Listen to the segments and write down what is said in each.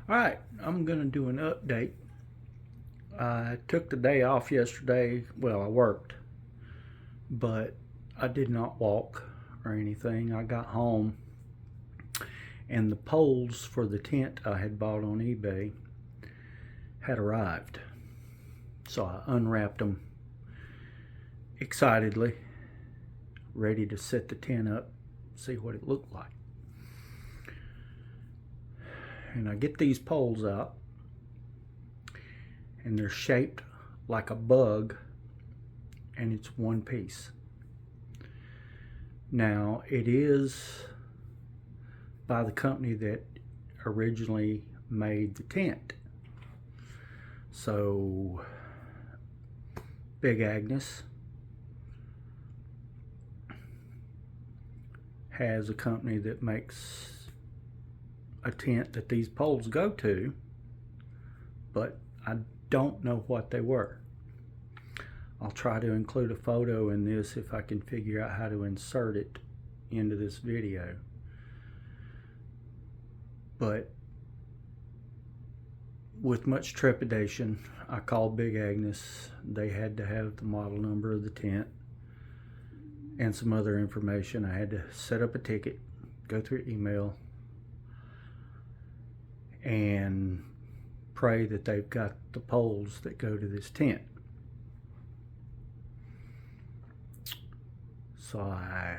Alright, I'm going to do an update. I took the day off yesterday. Well, I worked, but I did not walk or anything. I got home and the poles for the tent I had bought on eBay had arrived. So I unwrapped them excitedly, ready to set the tent up, see what it looked like. And I get these poles out, and they're shaped like a bug, and it's one piece. Now, it is by the company that originally made the tent. So, Big Agnes has a company that makes a tent that these poles go to, but I don't know what they were. I'll try to include a photo in this if I can figure out how to insert it into this video. But with much trepidation, I called Big Agnes. They had to have the model number of the tent and some other information. I had to set up a ticket, go through email, and pray that they've got the poles that go to this tent. So I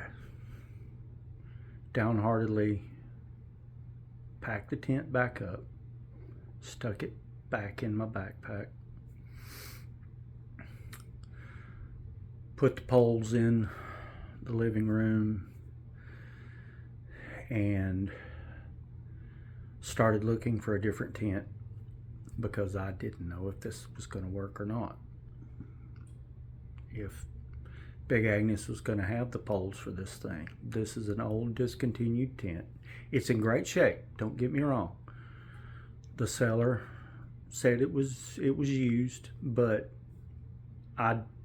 downheartedly packed the tent back up, stuck it back in my backpack, put the poles in the living room, and started looking for a different tent because I didn't know if this was going to work or not. If Big Agnes was going to have the poles for this thing. This is an old discontinued tent. It's in great shape, don't get me wrong. The seller said it was used, but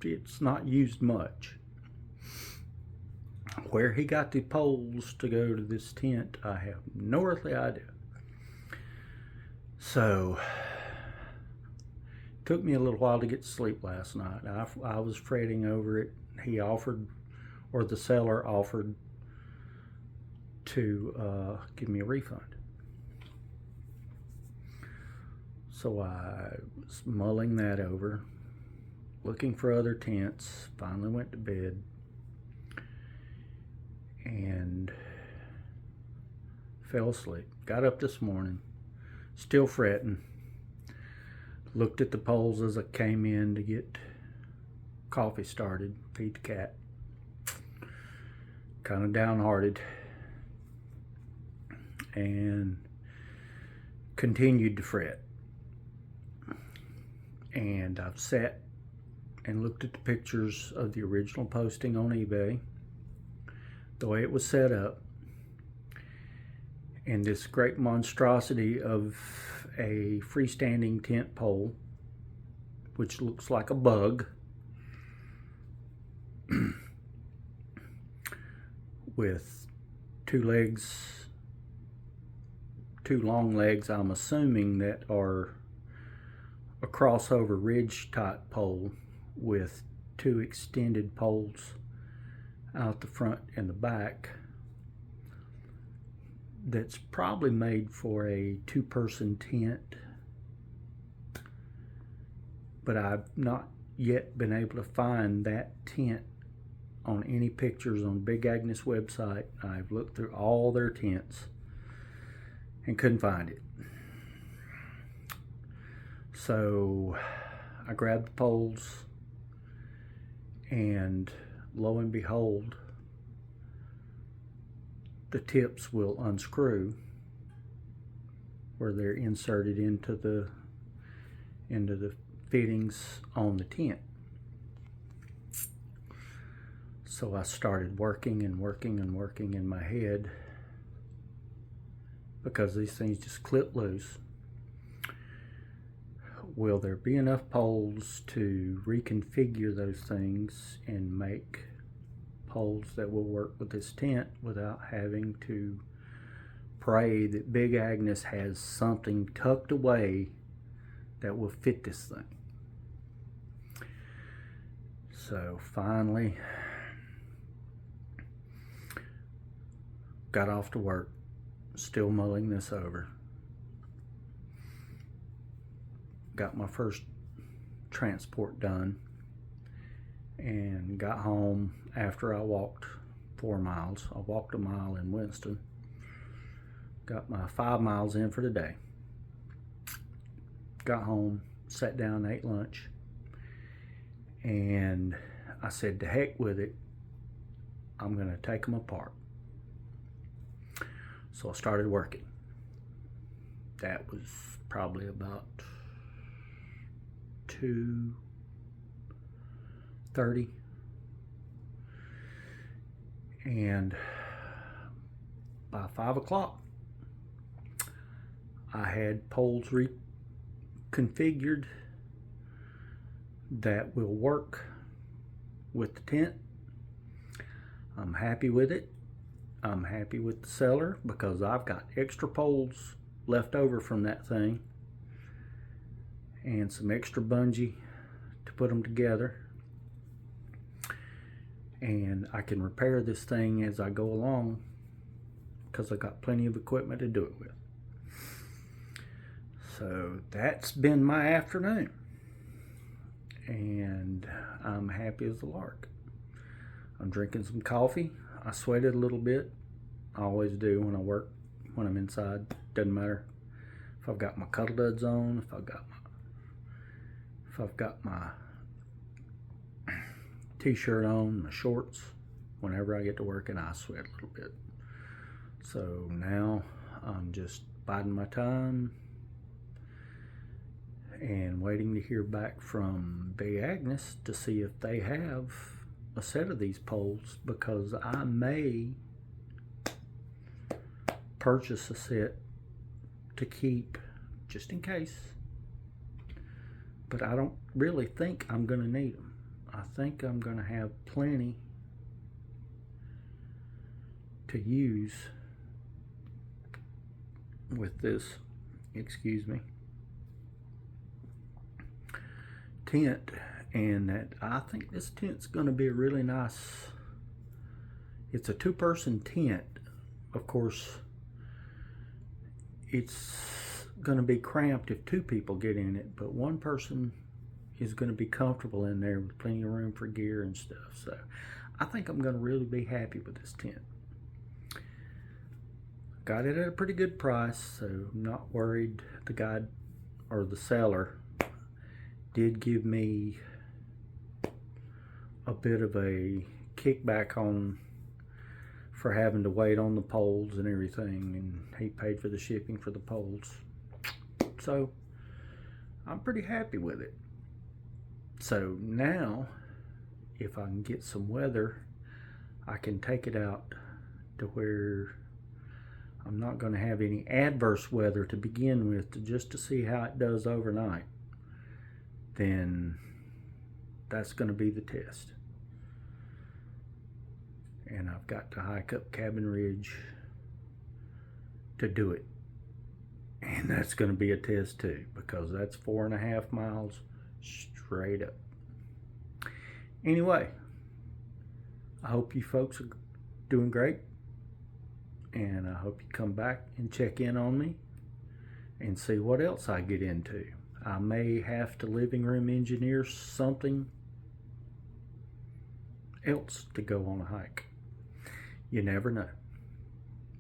it's not used much. Where he got the poles to go to this tent, I have no earthly idea. So, it took me a little while to get to sleep last night. I was fretting over it. He offered, or the seller offered, to give me a refund. So I was mulling that over, looking for other tents, finally went to bed, and fell asleep. Got up this morning, still fretting. Looked at the poles as I came in to get coffee started, feed the cat. Kind of downhearted, and continued to fret. And I've sat and looked at the pictures of the original posting on eBay, the way it was set up, and this great monstrosity of a freestanding tent pole, which looks like a bug, with two long legs, I'm assuming, that are a crossover ridge type pole with two extended poles out the front and the back. That's probably made for a two-person tent, but I've not yet been able to find that tent on any pictures on Big Agnes website. I've looked through all their tents and couldn't find it. So I grabbed the poles, and lo and behold, the tips will unscrew where they're inserted into the fittings on the tent. So I started working and working and working in my head, because these things just clip loose. Will there be enough poles to reconfigure those things and make poles that will work with this tent without having to pray that Big Agnes has something tucked away that will fit this thing. So finally got off to work, still mulling this over. Got my first transport done and got home after I walked 4 miles. I walked a mile in Winston. Got my 5 miles in for the day. Got home, sat down, ate lunch, and I said, to heck with it, I'm gonna take them apart. So I started working. That was probably about 2:30, and by 5 o'clock I had poles reconfigured that will work with the tent. I'm happy with it. I'm happy with the seller because I've got extra poles left over from that thing and some extra bungee to put them together, and I can repair this thing as I go along because I got plenty of equipment to do it with. So that's been my afternoon, and I'm happy as a lark. I'm drinking some coffee. I sweated a little bit. I always do when I work, when I'm inside. Doesn't matter if I've got my cuddle duds on, if I've got my t-shirt on, my shorts. Whenever I get to work, and I sweat a little bit. So now I'm just biding my time and waiting to hear back from Big Agnes to see if they have a set of these poles, because I may purchase a set to keep just in case, but I don't really think I'm going to need them. I think I'm going to have plenty to use with this, excuse me, tent, and that I think this tent's going to be a really nice, it's a 2-person tent. Of course, it's going to be cramped if 2 people get in it, but 1 person is going to be comfortable in there with plenty of room for gear and stuff. So I think I'm going to really be happy with this tent. Got it at a pretty good price, so I'm not worried. The guy or the seller did give me a bit of a kickback on for having to wait on the poles and everything, and he paid for the shipping for the poles. So I'm pretty happy with it. So now, if I can get some weather, I can take it out to where I'm not going to have any adverse weather to begin with, just to see how it does overnight. Then that's going to be the test. And I've got to hike up Cabin Ridge to do it. And that's going to be a test too, because that's 4.5 miles straight up. Anyway, I hope you folks are doing great, and I hope you come back and check in on me and see what else I get into. I may have to Livingroom engineer something else to go on a hike. You never know.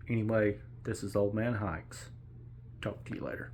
Anyway, this is Old Man Hikes. Talk to you later.